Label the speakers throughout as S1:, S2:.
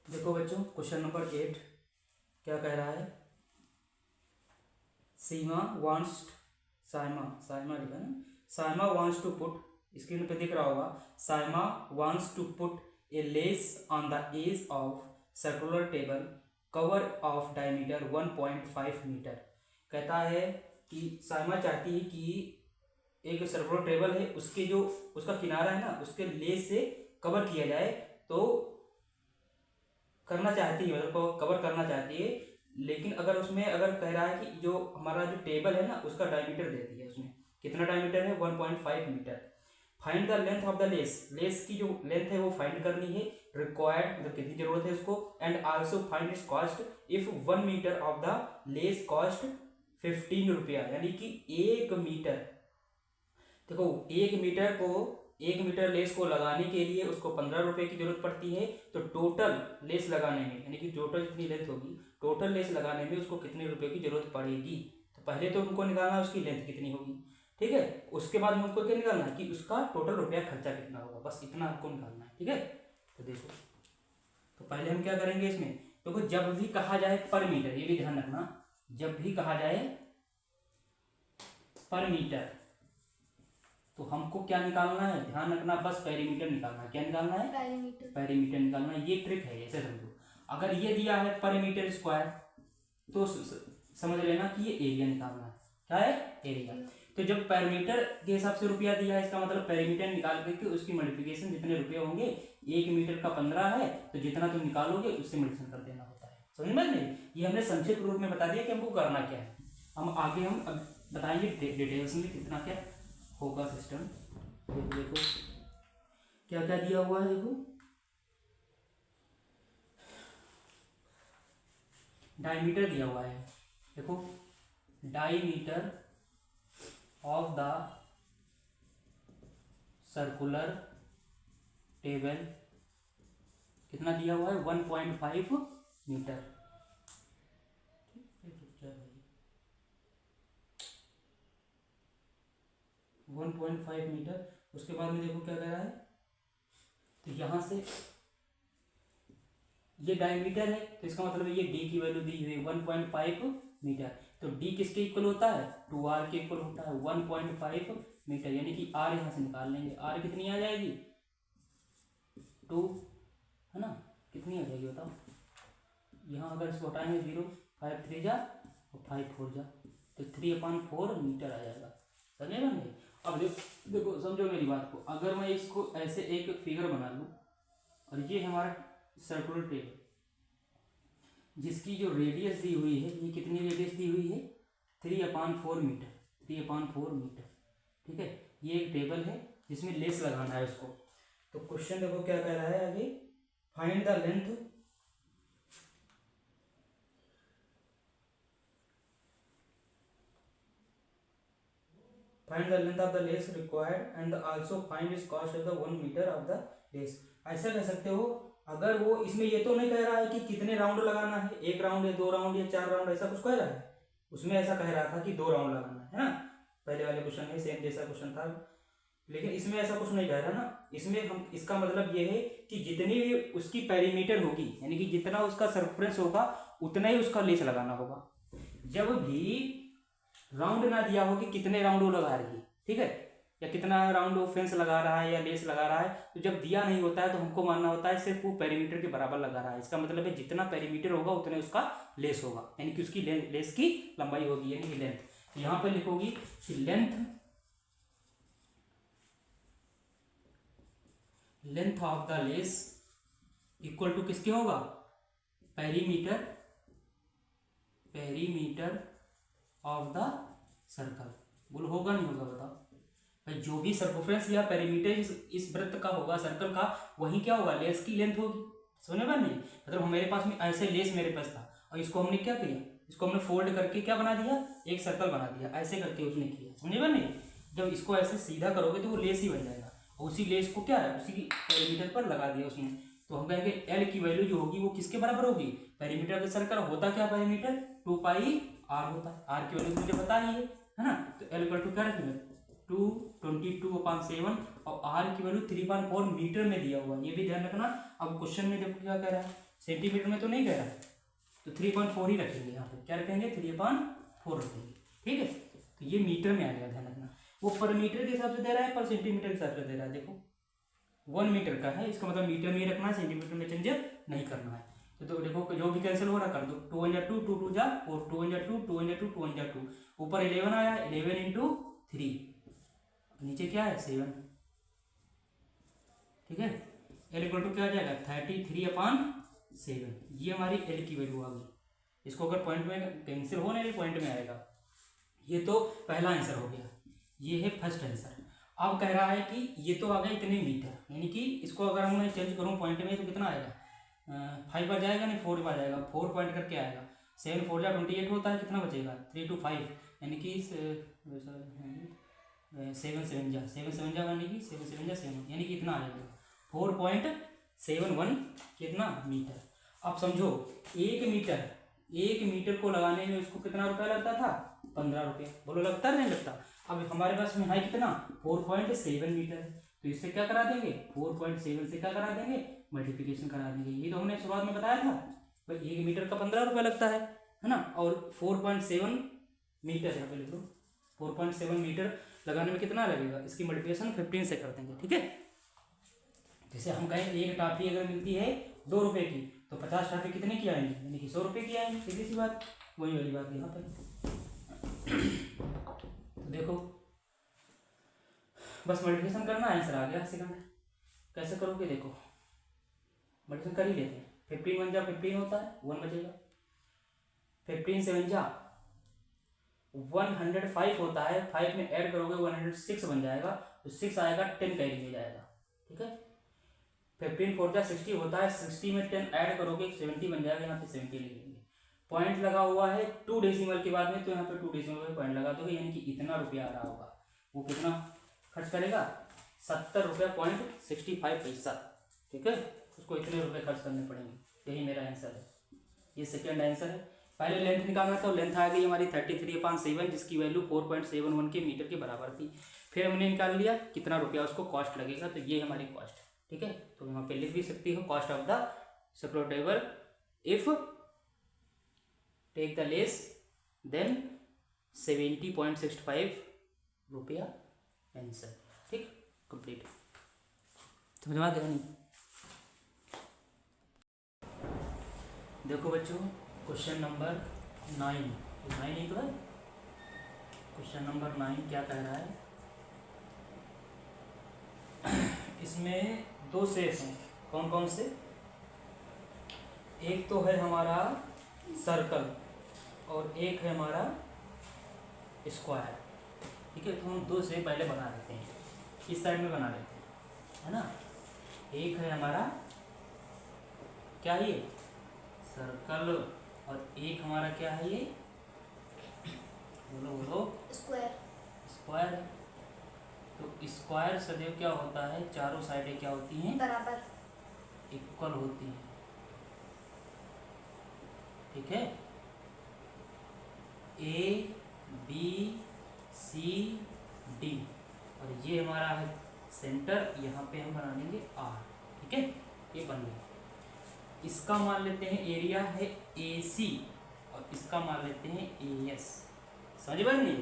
S1: देखो बच्चों, question number 8 क्या कह रहा है। सीमा वांट्स साइमा साइमा लिखा ना, Saima wants to put, screen पे दिख रहा होगा, Saima wants to put a lace on the edge of circular table cover of diameter 1.5 metre. कहता है कि साइमा चाहती है कि एक सर्कुलर टेबल है, उसके जो उसका किनारा है ना, उसके लेस से कवर किया जाए, तो करना चाहती है, मतलब कवर करना चाहती है। लेकिन अगर उसमें अगर कह रहा है कि जो हमारा जो टेबल है ना, उसका डायमीटर दे दिया, उसमें कितना डायमीटर है 1.5 metre. Find the length of the lace, lace की जो लेंथ है वो फाइंड करनी है। रिक्वायर्ड मतलब कितनी जरूरत है उसको, and also find its cost if 1 metre of the lace cost 15 रुपया, यानी कि 1 मीटर। देखो 1 मीटर लेस को लगाने के लिए उसको 15 रुपए की जरूरत पड़ती है। तो टोटल लेस लगाने में, यानी कि टोटल जितनी लेंथ होगी, टोटल लेस लगाने में उसको कितने रुपए की जरूरत पड़ेगी। तो पहले तो हमको निकालना है उसकी लेंथ कितनी होगी, ठीक है। उसके बाद में हमको क्या निकालना है कि उसका टोटल रुपया खर्चा कितना होगा, बस इतना हमको निकालना है, ठीक है। तो देखो, तो पहले हम क्या करेंगे इसमें, देखो जब भी कहा जाए पर मीटर, ये भी ध्यान रखना, जब भी कहा जाए पर मीटर तो हमको क्या निकालना है, ध्यान रखना, बस पेरीमीटर निकालना है। क्या निकालना है, पेरीमीटर निकालना है। ये ट्रिक है, ऐसे समझो। अगर ये दिया है पर मीटर स्क्वायर तो समझ लेना कि ये एरिया निकालना है। क्या है, एरिया। तो जब पेरीमीटर के हिसाब से रुपया दिया है, इसका मतलब पेरीमीटर निकाल करके उसकी मल्टीप्लिकेशन जितने रुपये होंगे, 1 मीटर का 15 है, तो जितना तुम निकालोगे उससे मल्टीप्लिकेशन कर देना होता है। समझ में नहीं, ये हमने संक्षिप्त रूप में बता दिया कि हमको करना क्या है। हम आगे हम बताएंगे डिटेल्स में कितना क्या होगा सिस्टम। देखो क्या क्या दिया हुआ है, देखो डायमीटर दिया हुआ है। देखो diameter of the circular table कितना दिया हुआ है, 1.5 मीटर। 1.5 मीटर। उसके बाद में देखो क्या कह रहा है, तो यहाँ से ये डायमीटर है, तो इसका मतलब ये डी की वैल्यू दी हुई 1.5 मीटर। तो डी किसके इक्वल होता है, 2r के इक्वल होता है, 1.5 मीटर, यानी कि r यहाँ से निकाल लेंगे। r कितनी आ जाएगी, 2 है ना, कितनी आ जाएगी बताओ। यहाँ अगर इसको हटाएंगे 0, 5 3 जा और 5 4 जा, तो 3/4 मीटर आ जाएगा। समझे ना मेरे। अब देखो समझो मेरी बात को, अगर मैं इसको ऐसे एक फिगर बना लूँ और ये हमारा सर्कुलर टेबल, जिसकी जो रेडियस दी हुई है, ये कितनी रेडियस दी हुई है, 3/4 मीटर, 3/4 मीटर, ठीक है। ये एक टेबल है जिसमें लेस लगाना है उसको। तो क्वेश्चन देखो क्या कह रहा है आगे, find the length of the lace required and also find its cost of the 1 metre of the lace. ऐसा कह सकते हो, अगर वो इसमें ये तो नहीं कह रहा है कि कितने राउंड लगाना है, 1 राउंड या 2 राउंड या 4 राउंड, ऐसा कुछ कह रहा है। उसमें ऐसा कह रहा था कि 2 राउंड लगाना है ना, पहले वाले क्वेश्चन में सेम जैसा क्वेश्चन था। लेकिन इसमें ऐसा कुछ नहीं कह रहा ना, इसमें हम इसका मतलब ये है कि जितनी भी उसकी पेरीमीटर होगी, यानी कि जितना उसका सरफेस होगा उतना ही उसका लेस लगाना होगा। जब भी राउंड ना दिया हो कि कितने राउंड वो लगा रही है, ठीक है, या कितना राउंड वो फेंस लगा रहा है या लेस लगा रहा है, तो जब दिया नहीं होता है तो हमको मानना होता है सिर्फ वो पेरीमीटर के बराबर लगा रहा है। इसका मतलब है जितना पेरीमीटर होगा उतने उसका लेस होगा, यानी कि उसकी लेस की लंबाई होगी, यानी कि लेंथ। तो यहाँ पर लिखोगी कि length of the lace equal to किसके होगा, पेरीमीटर ऑफ द सर्कल। बोलो होगा नहीं होगा बताओ भाई, जो भी सर्कमफ्रेंस या पेरीमीटर इस वृत्त का होगा, सर्कल का, वही क्या होगा, लेस की लेंथ होगी। समझ में नहीं, मतलब मेरे पास में ऐसे लेस मेरे पास था और इसको हमने क्या किया, इसको हमने फोल्ड करके क्या बना दिया, एक सर्कल बना दिया, ऐसे करके उसने किया। समझे में नहीं, जब इसको ऐसे सीधा करोगे तो वो लेस ही बन जाएगा, और उसी लेस को क्या है, उसी पेरीमीटर पर लगा दिया उसने। तो हम कहेंगे एल की वैल्यू जो होगी वो किसके बराबर होगी, पेरीमीटर का सर्कल होता क्या, पेरीमीटर 2πr होता है। आर की वैल्यू मुझे पता ही है ना, तो एल इक्वल टू क्या रखेंगे, 222/7, और आर की वैल्यू 3.4 मीटर में दिया हुआ है, ये भी ध्यान रखना। अब क्वेश्चन में देखो क्या कह रहा है, सेंटीमीटर में तो नहीं कह रहा है, तो 3.4 ही रखेंगे यहाँ पे। क्या रखेंगे? 3/4 रखेंगे। ठीक है, तो ये मीटर में आ गया, ध्यान रखना। वो पर मीटर के हिसाब से दे रहा है, पर सेंटीमीटर के हिसाब से दे रहा है। देखो 1 मीटर का है, इसका मतलब मीटर में ही रखना है, सेंटीमीटर में चेंज नहीं करना है। तो देखो जो भी कैंसिल हो रहा कर दो, 2 1 2 2 2 जा, और 2 1 2 2 1 2 2 1 2, ऊपर 11 आया, 11 इंटू 3, नीचे क्या है 7। ठीक है, एल इक्वल टू क्या आ जाएगा? 33/7। ये हमारी एल की वैल्यू आ गई। इसको अगर पॉइंट में कैंसिल हो नहीं, पॉइंट में आएगा। ये तो पहला आंसर हो गया, ये है फर्स्ट आंसर। अब कह रहा है कि ये तो आ गया इतने मीटर, यानी कि इसको अगर मैं चेंज करूँ पॉइंट में तो कितना आएगा? 5 बार जाएगा नहीं, 4 बार जाएगा, 4 पॉइंट करके आएगा। 7 4 जा 28 होता है, कितना बचेगा? 3 2 5, यानी कि 7 7 जा 7 7 जा, यानी कि 7 7 जा 7, यानी कि इतना आ जाएगा 4.71 कितना मीटर। अब समझो 1 मीटर को लगाने में उसको कितना रुपया लगता था? 15 रुपया। बोलो लगता नहीं लगता? अब हमारे पास में है कितना? 4.7 मीटर है, तो इससे क्या करा देंगे? 4.7 से क्या करा देंगे? मल्टीप्लिकेशन करा देंगे। ये तो हमने शुरुआत में बताया था भाई, 1 मीटर का 15 रुपया लगता है ना। और 4.7 मीटर यहाँ पे लिख लो, 4.7 मीटर लगाने में कितना लगेगा? इसकी मल्टीप्लिकेशन 15 से कर देंगे। ठीक है, जैसे हम कहें एक टाफी अगर मिलती है 2 रुपये की, तो 50 टाफी कितने की आएंगी? यानी कि 100 रुपये की आएंगी। सीधी सी बात, वही वाली बात यहाँ पर। तो देखो बस मल्टीप्लिकेशन करना, आंसर आ गया सेकंड। कैसे करोगे? देखो मल्टीप्लिकेशन कर ही लेते हैं। 15 1 जा 15 होता है, 1 बचेगा। 15 7 जा 105 होता है, 5 में ऐड करोगे 106 बन जाएगा, तो 6 आएगा, 10 कैरी में जाएगा। ठीक है, 15 4 जा 60 होता है, 60 में 10 ऐड करोगे 70 बन जाएगा, यहाँ पे 70 लिखेंगे। पॉइंट लगा हुआ है 2 डेसिमल के बाद में, तो यहाँ पे 2 डेसिमल में पॉइंट लगा दोगे, यानी कि इतना रुपया आ रहा होगा। वो कितना खर्च करेगा? 70 रुपया पॉइंट 65 पैसा। ठीक है, उसको इतने रुपए खर्च करने पड़ेंगे। यही मेरा आंसर है, ये सेकेंड आंसर है। पहले लेंथ निकालना था, लेंथ आ गई हमारी 33/7, जिसकी वैल्यू 4.71 के मीटर के बराबर थी। फिर हमने निकाल लिया कितना रुपया उसको कॉस्ट लगेगा, तो ये हमारी कॉस्ट। ठीक है, तो यहाँ पे लिख भी सकती हो cost of the support table if take the lace then 70.65 रुपया आंसर। ठीक, कंप्लीट। समझ में आ गया नहीं? देखो बच्चों, क्वेश्चन नंबर 9 ही तो है। क्वेश्चन नंबर 9 क्या कह रहा है? इसमें 2 शेप हैं। कौन कौन से? एक तो है हमारा सर्कल और एक है हमारा स्क्वायर। ठीक है, तो हम 2 शेप पहले बना लेते हैं, इस साइड में बना लेते हैं, है ना। एक है हमारा क्या, ये सर्कल, और एक हमारा क्या है, ये बोलो बोलो, स्क्वायर। तो स्क्वायर सदैव क्या होता है? चारों साइडें क्या होती हैं? बराबर, इक्वल होती हैं। ठीक है, A B C D, और ये हमारा है सेंटर, यहाँ पे हम बना लेंगे R। ठीक है, ये बन गया। इसका मान लेते हैं एरिया है AC, और इसका मान लेते हैं AS। समझ में नहीं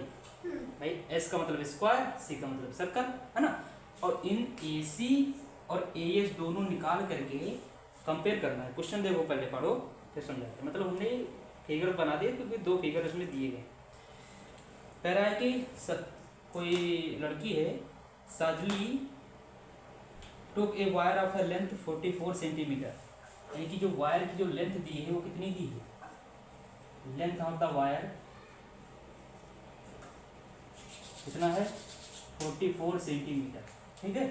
S1: भाई? S का मतलब स्क्वायर, C का मतलब सर्कल, है ना। और इन AC और AS दोनों निकाल करके कंपेयर करना है। क्वेश्चन देखो, पहले पढ़ो फिर समझाते हैं। मतलब हमने फिगर बना दिए, क्योंकि 2 फिगर इसमें दिए गए। कह रहा है कि कोई लड़की है, Sajli took a wire of a length 44 centimetre, यानी कि जो वायर की जो लेंथ दी है वो कितनी दी है? लेंथ ऑफ द वायर कितना है? 44 सेंटीमीटर। ठीक है,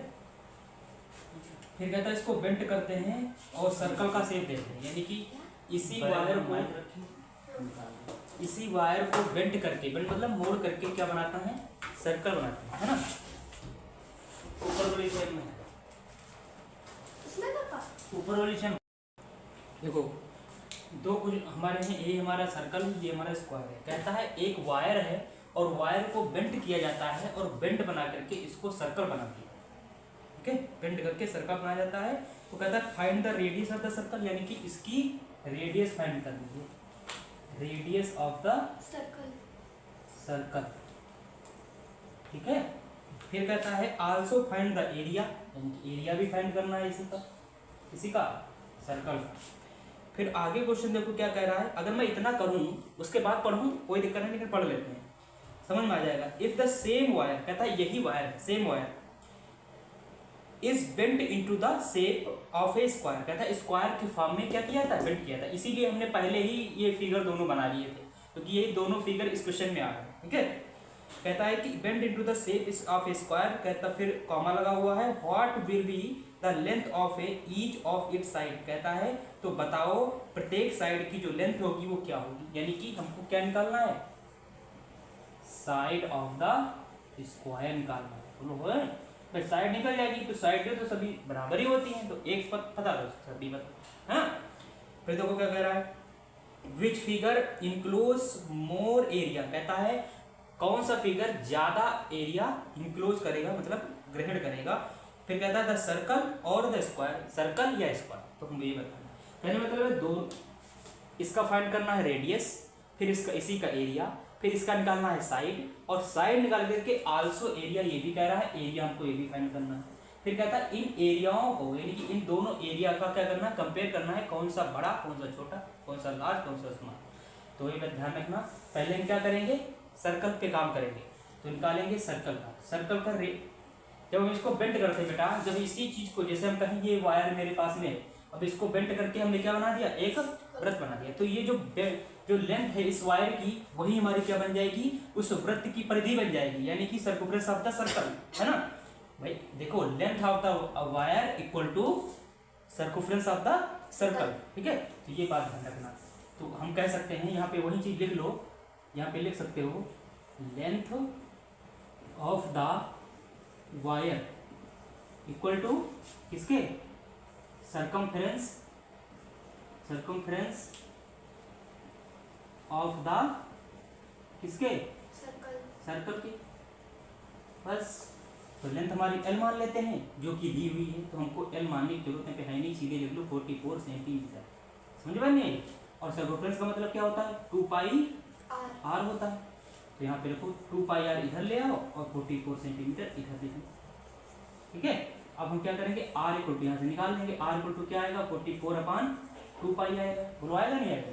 S1: फिर कहता है इसको बेंट करते हैं और सर्कल का शेप देते हैं, यानी कि इसी वायर को बेंट करके, बेंट मतलब मोड़ करके क्या बनाता है? सर्कल बनाते हैं, है ना। ऊपर वाली शेप में, ऊपर वाली शेप देखो, 2 कुछ हमारे हैं, ये हमारा सर्कल, ये हमारा स्क्वायर है। कहता है एक वायर है और वायर को बेंट किया जाता है, और बेंट बना करके इसको सर्कल बना दिया। ओके, बेंड करके सर्कल बनाया जाता है। तो कहता है find the radius of the circle, यानी कि इसकी रेडियस फाइंड कर दीजिए, रेडियस ऑफ द सर्कल, ठीक है। फिर कहता है आल्सो फाइंड द एरिया, यानी कि एरिया भी फाइंड करना है इसी का सर्कल का। फिर आगे क्वेश्चन देखो क्या कह रहा है, अगर मैं इतना करूं उसके बाद पढ़ूं कोई दिक्कत नहीं, लेकिन पढ़ लेते हैं, समझ में आ जाएगा। इफ द सेम वायर, कहता है यही वायर है, same wire is bent into the shape of A square, कहता है स्क्वायर के फॉर्म में क्या किया था, बेंट किया था। इसीलिए हमने पहले ही ये फिगर दोनों बना लिए थे, क्योंकि ये दोनों फिगर इस क्वेश्चन में आ रहे हैं, ठीक है। कहता है कि bent into the shape of A square, कहता फिर कॉमा लगा हुआ है, what will be the length of A each of it side, कहता है तो बताओ प्रत्येक साइड की जो लेंथ होगी वो क्या होगी, यानी कि हमको क्या निकालना है, साइड ऑफ द स्क्वायर निकालना है। बोलो है, साइड निकल जाएगी तो साइड तो सभी बराबर ही होती हैं, तो एक पता दो सभी बता, हाँ। फिर देखो क्या कह रहा है, which figure enclose more area, कहता है कौन सा फिगर ज्यादा एरिया इंक्लोज करेगा, मतलब ग्रहण करेगा। फिर कहता है द सर्कल और द स्क्वायर, सर्कल या स्क्वायर, तो हमको ये बताना कहने मतलब है दो, इसका फाइंड करना है रेडियस, फिर इसका इसी का एरिया, फिर इसका निकालना है साइड, और साइड निकाल करके आल्सो एरिया, ये भी कह रहा है एरिया हमको ये भी फाइंड करना है। फिर कहता है इन एरियाओं को, यानी कि इन दोनों एरिया का क्या करना है, कंपेयर करना है, कौन सा बड़ा कौन सा छोटा, कौन सा लार्ज कौन सा स्मॉल। तो ये ध्यान रखना, पहले हम क्या करेंगे, सर्कल पे काम करेंगे, तो निकालेंगे सर्कल का जब हम इसको बेंड करते हैं बेटा, जब इसी चीज को, जैसे हम कहें ये वायर मेरे पास में, अब इसको बेंड करके हमने क्या बना दिया, एक वृत्त बना दिया, तो ये जो लेंथ है इस वायर की, वही हमारी क्या बन जाएगी, उस वृत्त की परिधि बन जाएगी, यानी कि सर्कम्फ्रेंस ऑफ द सर्कल, है ना भाई। देखो length of the wire equal to circumference of the circle, ठीक है। तो ये बात ध्यान रखना। तो हम कह सकते हैं यहाँ पे वही चीज लिख लो, यहाँ पे लिख सकते हो length of the wire equal to किसके, सर्कम्फ्रेंस ऑफ द किसके, सर्कल की, बस। तो लेंथ हमारी L मान लेते हैं जो कि दी हुई है, तो हमको L मानने की जरूरत है नहीं, सीधे लिख लो 44 सेंटीमीटर, समझ में नहीं। और सर्कम्फ्रेंस का मतलब क्या होता है, 2 पाई r होता है, तो यहाँ पे देखो 2 पाई r इधर ले आओ और 44 सेंटीमीटर इधर ले लो, ठीक है। अब हम क्या करेंगे, r इक्वल टू यहाँ से निकाल लेंगे, r इक्वल टू क्या आएगा, 44/2 पाई आएगा, बोलो आएगा नहीं आएगा,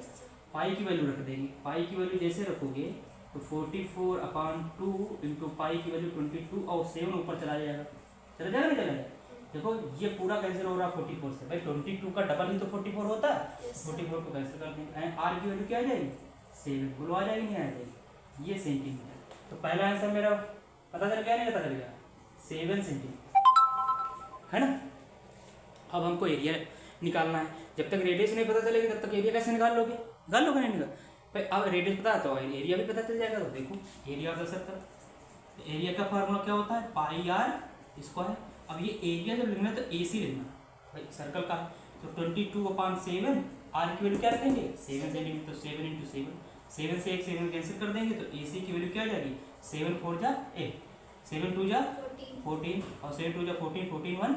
S1: पाई की वैल्यू रख देंगे, पाई की वैल्यू जैसे रखोगे तो 44/2 इंटू पाई की वैल्यू 22 और 7 ऊपर चला जाएगा, चला जाएगा नहीं चला जाएगा। देखो ये पूरा कैंसिल हो रहा है 44 से, भाई 22 का डबल ही तो 44 होता है, 44 को कैंसिल कर देंगे, आर की वैल्यू क्या आ जाएगी, 7, बोलो आ जाएगी नहीं आ जाएगी, ये सेंटीमीटर। तो पहला आंसर मेरा पता चल गया नहीं पता चल गया, 7 सेंटीमीटर, है ना। अब हमको एरिया निकालना है, जब तक रेडियस नहीं पता चलेगी तब तक एरिया कैसे निकाल लोगे नहीं निकाल भाई। अब रेडियस पता है तो एरिया भी पता चल जाएगा। तो देखो area of the circle, area का फार्मूला क्या होता है, पाई r स्क्वायर। अब ये एरिया जब लिखना है तो AC लिखना भाई, सर्कल का, तो 22/7, r की वैल्यू क्या रखेंगे 7 सेंटीमीटर, तो 7 इंटू 7 से एक 7 कैंसिल कर देंगे, तो AC की वैल्यू क्या आ जाएगी, 7 4 जा 8, 7 2 जा 14 और 7 2 जा 14, 14 1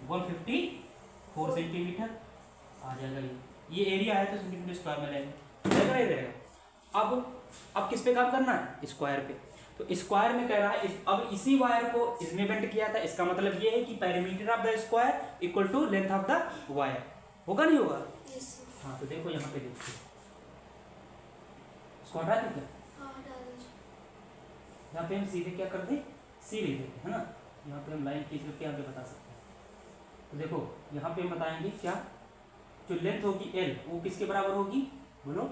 S1: 154 सेंटीमीटर आ जाएगा। ये एरिया है तो सेंटीमीटर स्क्वायर में रहेगा, रहेगा नहीं रहेगा। अब किस पे काम करना है, स्क्वायर पे। तो स्क्वायर में कह रहा है अब इसी वायर को इसमें बेंड किया था, इसका मतलब ये है कि perimeter of the square equal to length of the wire, होगा नहीं होगा। हाँ तो देखो यहाँ पे देखिए, इसको हटा दीजिए, यहाँ पे हम सीधे क्या कर दें, सी लिख देते है ना, यहाँ पे हम लाइन खींच करके आगे बता सकते हैं। तो देखो यहाँ पे हम बताएंगे क्या, जो लेंथ होगी L वो किसके बराबर होगी, बोलो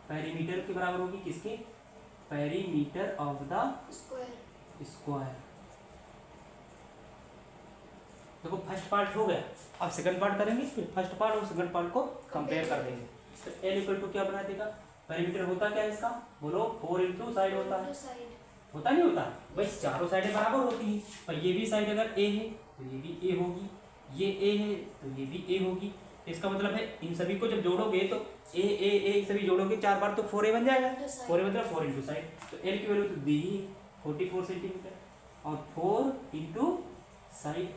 S1: पेरीमीटर के बराबर होगी, किसके, पेरीमीटर ऑफ द स्क्वायर। देखो फर्स्ट पार्ट हो गया, अब सेकंड पार्ट करेंगे, फिर फर्स्ट पार्ट और सेकंड पार्ट को कंपेयर कर देंगे। तो L इक्वल टू क्या बना देगा, पेरीमीटर होता क्या है इसका, बोलो 4 इंटू साइड होता है, होता नहीं होता भाई, चारों साइडें बराबर होती हैं, पर ये भी साइड अगर A है तो ये भी A होगी, ये A है तो ये भी A होगी। इसका मतलब है इन सभी को जब जोड़ोगे तो A सभी जोड़ोगे 4 बार तो 4A बन जाएगा, 4A मतलब 4 इंटू साइड, तो L की वैल्यू तो दी ही 44 सेंटीमीटर, और 4 इंटू साइड,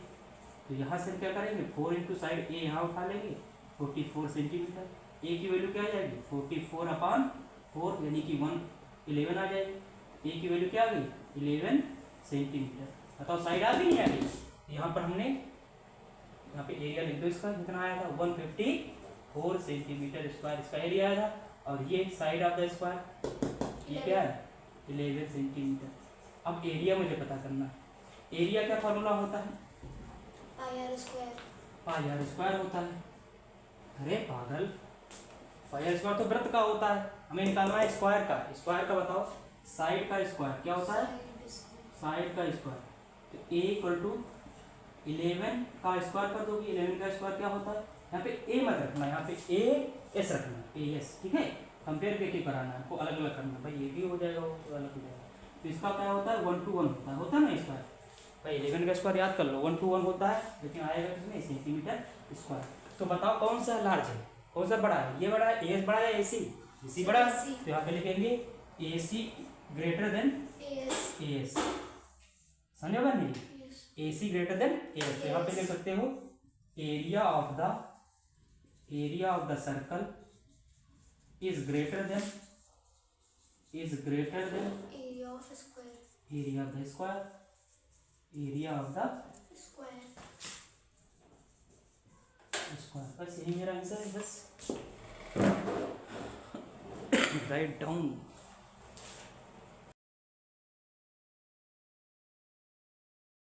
S1: तो यहाँ से क्या करेंगे 4 इंटू साइड ए यहाँ उठा लेंगे 44 सेंटीमीटर। ए की वैल्यू क्या आ जाएगी 44/4 यानी कि 111 आ जाएगी। ए की वैल्यू क्या आ गई 11 सेंटीमीटर। बताओ साइड आ गई नहीं आ गई। यहाँ पर हमने यहाँ पे एरिया लिख दो, इसका कितना आया था 154 सेंटीमीटर स्क्वायर इसका एरिया आया था। और ये साइड ऑफ द स्क्वायर ये क्या है 11 सेंटीमीटर। अब एरिया मुझे पता करना है। एरिया क्या फॉर्मूला होता है
S2: pi r square.
S1: Pi r square होता है। अरे पागल, पाई आर स्क्वायर तो वृत्त का होता है, हमें निकालना है स्क्वायर का। स्क्वायर का बताओ, साइड का स्क्वायर क्या होता है साइड का स्क्वायर। तो ए इक्वल टू 11 का स्क्वायर कर दोगे, 11 का स्क्वायर क्या होता है, यहाँ पे ए मत रखना, यहाँ पे ए एस रखना, ए एस, ठीक है। कंपेयर करके कराना है आपको, अलग अलग करना भाई, ये भी हो जाएगा वो तो अलग हो जाएगा। तो इसका क्या होता है 1 to 1 होता है ना स्क्वायर भाई। 11 का स्क्वायर याद कर लो 1 to 1 होता है, लेकिन आएगा किसमें सेंटीमीटर स्क्वायर। तो बताओ कौन सा लार्ज है कौन सा बड़ा है, ये बड़ा है ए एस बड़ा है ए सी सी बड़ा है। तो यहाँ पे लिखेंगे ए सी ग्रेटर देन ए एस, समझो बनी ए सी ग्रेटर देन ए एस। तो यहाँ पे लिख सकते हो area of the circle is greater than
S2: area of square
S1: area of the square बस यही मेरा आंसर है। बस राइट डाउन।